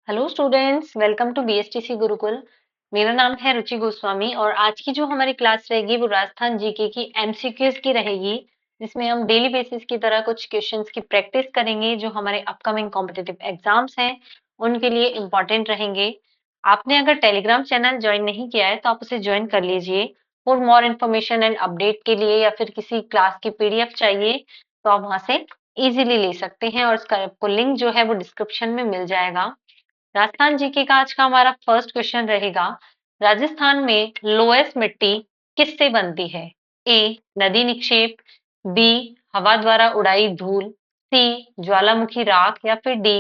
Hello students, welcome to BSTC Gurukul. मेरा नाम है रुचि गोस्वामी और आज की जो हमारी क्लास रहेगी वो राजस्थान जीके की एमसीक्यूज की रहेगी, जिसमें हम डेली बेसिस की तरह कुछ क्वेश्चंस की प्रैक्टिस करेंगे जो हमारे अपकमिंग कॉम्पिटिटिव एग्जाम्स हैं उनके लिए इम्पोर्टेंट रहेंगे। आपने अगर टेलीग्राम चैनल ज्वाइन नहीं किया है तो आप उसे ज्वाइन कर लीजिए। For more information and update के लिए या फिर किसी क्लास की पीडीएफ चाहिए तो आप वहां से इजीली ले सकते हैं और इसका आपको लिंक जो है वो डिस्क्रिप्शन में मिल जाएगा। राजस्थान जीके का आज का हमारा फर्स्ट क्वेश्चन रहेगा। राजस्थान में लोएस्ट मिट्टी किससे बनती है? ए नदी निक्षेप, बी हवा द्वारा उड़ाई धूल, सी ज्वालामुखी राख या फिर डी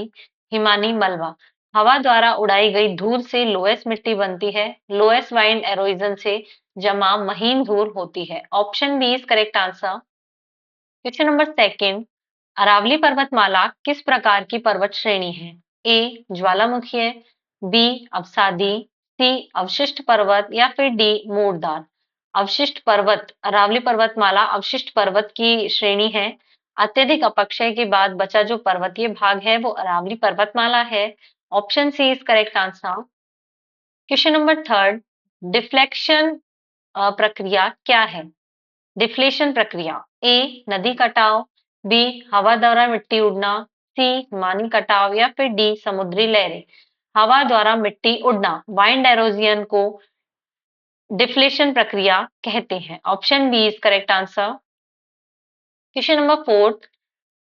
हिमानी मलबा। हवा द्वारा उड़ाई गई धूल से लोएस्ट मिट्टी बनती है। लोएस्ट वाइंड एरोजन से जमा महीन धूल होती है। Option B is correct answer. Question number second, Aravalli पर्वतमाला किस प्रकार की पर्वत श्रेणी है? ए ज्वालामुखी, बी अवसादी, सी अवशिष्ट पर्वत या फिर डी मूरदार। अवशिष्ट पर्वत, अरावली पर्वतमाला अवशिष्ट पर्वत की श्रेणी है। अत्यधिक अपक्षय के बाद बचा जो पर्वतीय भाग है वो अरावली पर्वतमाला है। Option C is correct answer. Question number third, deflection प्रक्रिया क्या है? डिफ्लेशन प्रक्रिया, ए नदी कटाव, बी हवा द्वारा मिट्टी उड़ना, सी हिमानी कटाव या फिर डी समुद्री लहरें। हवा द्वारा मिट्टी उड़ना वाइंड एरोजियन को डिफ्लेशन प्रक्रिया कहते हैं। Option B is correct answer. Question number fourth,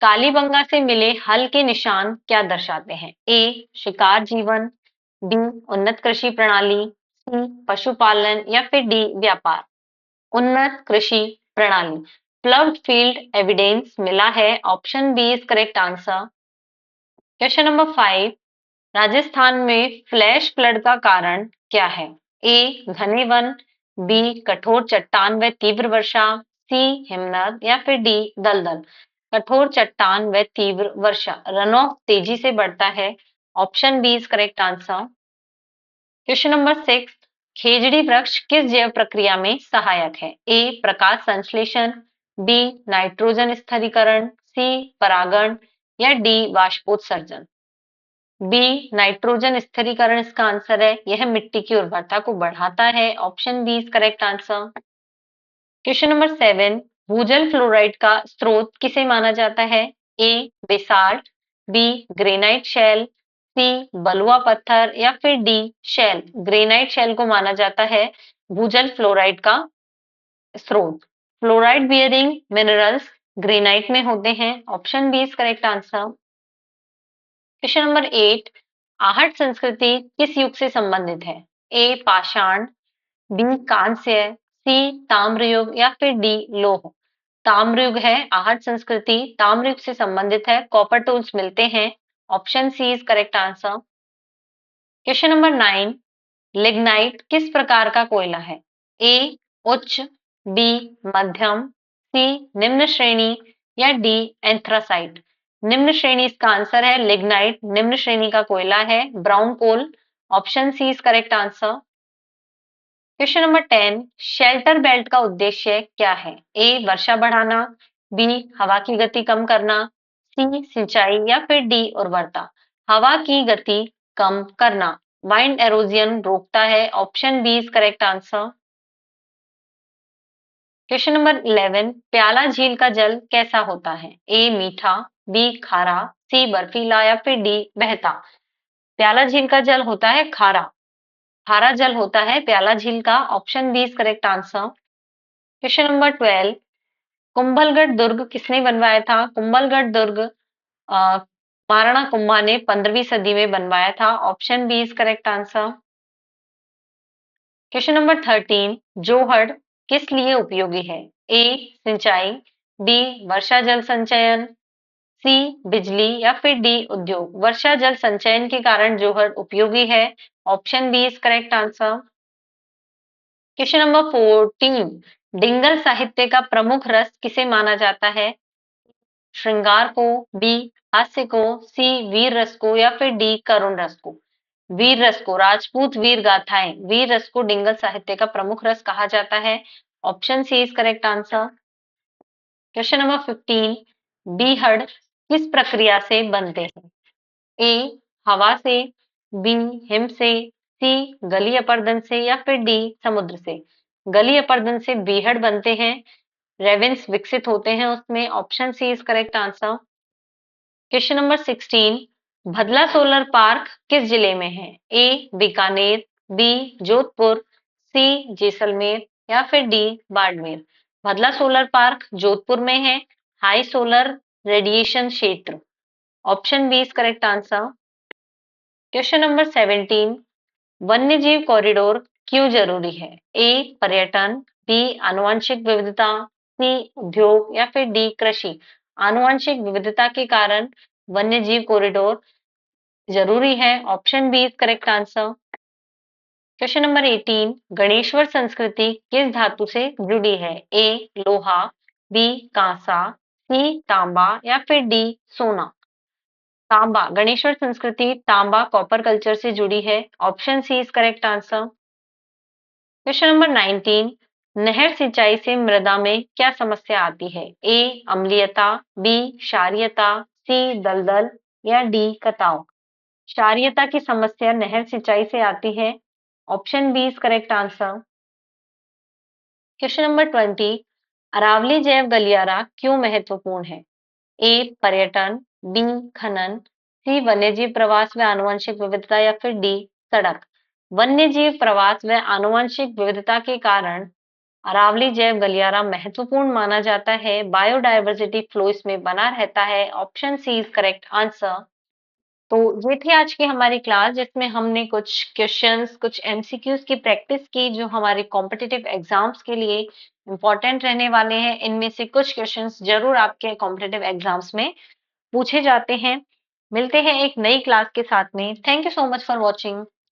Kalibanga से मिले हल के निशान क्या दर्शाते हैं? ए शिकार जीवन, बी उन्नत कृषि प्रणाली, सी पशुपालन या फिर डी व्यापार। उन्नत कृषि प्रणाली, प्लव्ड फील्ड एविडेंस मिला है। Option B is correct answer. Question number 5, Rajasthan में फ्लैश फ्लड का कारण क्या है? ए घने वन, बी कठोर चट्टान व तीव्र वर्षा, सी हिमनद या फिर डी दलदल। कठोर चट्टान व तीव्र वर्षा, रन ऑफ तेजी से बढ़ता है। Option B is correct answer. Question number 6, खेजड़ी वृक्ष किस जैव प्रक्रिया में सहायक है? ए प्रकाश संश्लेषण, बी नाइट्रोजन स्थिरीकरण, सी परागण या डी वाष्पोत्सर्जन। बी नाइट्रोजन स्थिरीकरण इसका आंसर है। यह मिट्टी की उर्वरता को बढ़ाता है। Option B is correct answer. Question number 7, भूजल फ्लोराइड का स्रोत किसे माना जाता है? A basalt, B granite shale, C बलुआ पत्थर या फिर डी शेल। ग्रेनाइट शेल को माना जाता है भूजल फ्लोराइड का स्रोत। फ्लोराइड बियरिंग मिनरल्स ग्रेनाइट में होते हैं। Option B is correct answer. Question number 8, आहट संस्कृति किस युग से संबंधित है? ए पाषाण, बी कांस्य, सी ताम्र युग या फिर डी लौह। ताम्र युग है आहट संस्कृति, ताम्र युग से संबंधित है। कॉपर टूल्स मिलते हैं। Option C is correct answer. Question number 9, lignite किस प्रकार का कोयला है? ए उच्च, बी मध्यम, सी निम्न श्रेणी या डी एंथ्रासाइट। निम्न श्रेणी इसका आंसर है। लिग्नाइट निम्न श्रेणी का कोयला है, brown coal. Option C is correct answer. Question number 10, shelter belt का उद्देश्य क्या है? ए वर्षा बढ़ाना, बी हवा की गति कम करना, सी सिंचाई या फिर डी उर्वरता। हवा की गति कम करना, वाइंड एरोजियन रोकता है। Option B is correct answer. Question number 11, प्याला झील का जल कैसा होता है? ए मीठा, बी खारा, सी बर्फीला या फिर डी बहता। प्याला झील का जल होता है खारा। खारा जल होता है प्याला झील का। Option B is correct answer. Question number 12, Kumbhalgarh दुर्ग किसने बनवाया था? कुंभलगढ़ दुर्ग महाराणा कुंभा ने 15वीं सदी में बनवाया था। Option B is correct answer. Question number 13, जोहड़ किस लिए उपयोगी है? ए सिंचाई, बी वर्षा जल संचयन, सी बिजली या फिर डी उद्योग। वर्षा जल संचयन के कारण जोहड़ उपयोगी है। Option B is correct answer. Question number 14, Dingal साहित्य का प्रमुख रस किसे माना जाता है? श्रृंगार को, बी हास्य को, सी वीर रस को या फिर डी करुण रस को। वीर रस को, राजपूत वीर गाथाएं, वीर रस को डिंगल साहित्य का प्रमुख रस कहा जाता है। Option C is correct answer. Question number 15, बीहड़ किस प्रक्रिया से बनते हैं? ए हवा से, बी हिम से, सी गली अपर्दन से या फिर डी समुद्र से? गली अपर्दन से बीहड़ बनते हैं, रेवेंस विकसित होते हैं उसमें। Option C is correct answer. Question number 16, Bhadla solar park किस जिले में है? A Bikaner, B Jodhpur, C Jaisalmer या फिर D Barmer? Bhadla solar park Jodhpur में है, हाई सोलर रेडिएशन क्षेत्र। Option B is correct answer. Question number 17, वन्यजीव कॉरिडोर क्यों जरूरी है? ए पर्यटन, बी आनुवंशिक विविधता, सी उद्योग या फिर डी कृषि? आनुवंशिक विविधता के कारण वन्यजीव कॉरिडोर जरूरी है। Option B is correct answer. Question number 18, Ganeshwar संस्कृति किस धातु से जुड़ी है? ए लोहा, बी कांसा, सी तांबा या फिर डी सोना? तांबा, गणेश्वर संस्कृति तांबा कॉपर कल्चर से जुड़ी है। Option C is correct answer. Question number 19, नहर सिंचाई से मृदा में क्या समस्या आती है? ए अम्लीयता, बी क्षारीयता, सी दलदल या डी कटाव? क्षारीयता की समस्या नहर सिंचाई से आती है। Option B is correct answer. Question number 20, Aravalli जैव गलियारा क्यों महत्वपूर्ण है? ए पर्यटन, बी खनन, सी वन्यजीव प्रवास व आनुवंशिक विविधता या फिर डी सड़क? वन्यजीव प्रवास व आनुवंशिक विविधता के कारण अरावली जैव गलियारा महत्वपूर्ण माना जाता है। बायोडायवर्सिटी फ्लो इसमें बना रहता है। Option C is correct answer. तो ये थी आज की हमारी क्लास जिसमें हमने कुछ क्वेश्चंस, कुछ एमसीक्यूज की प्रैक्टिस की जो हमारे कॉम्पिटिटिव एग्जाम्स के लिए इंपॉर्टेंट रहने वाले हैं। इनमें से कुछ क्वेश्चंस जरूर आपके कॉम्पिटिटिव एग्जाम्स में पूछे जाते हैं। मिलते हैं एक नई क्लास के साथ में। Thank you so much for watching.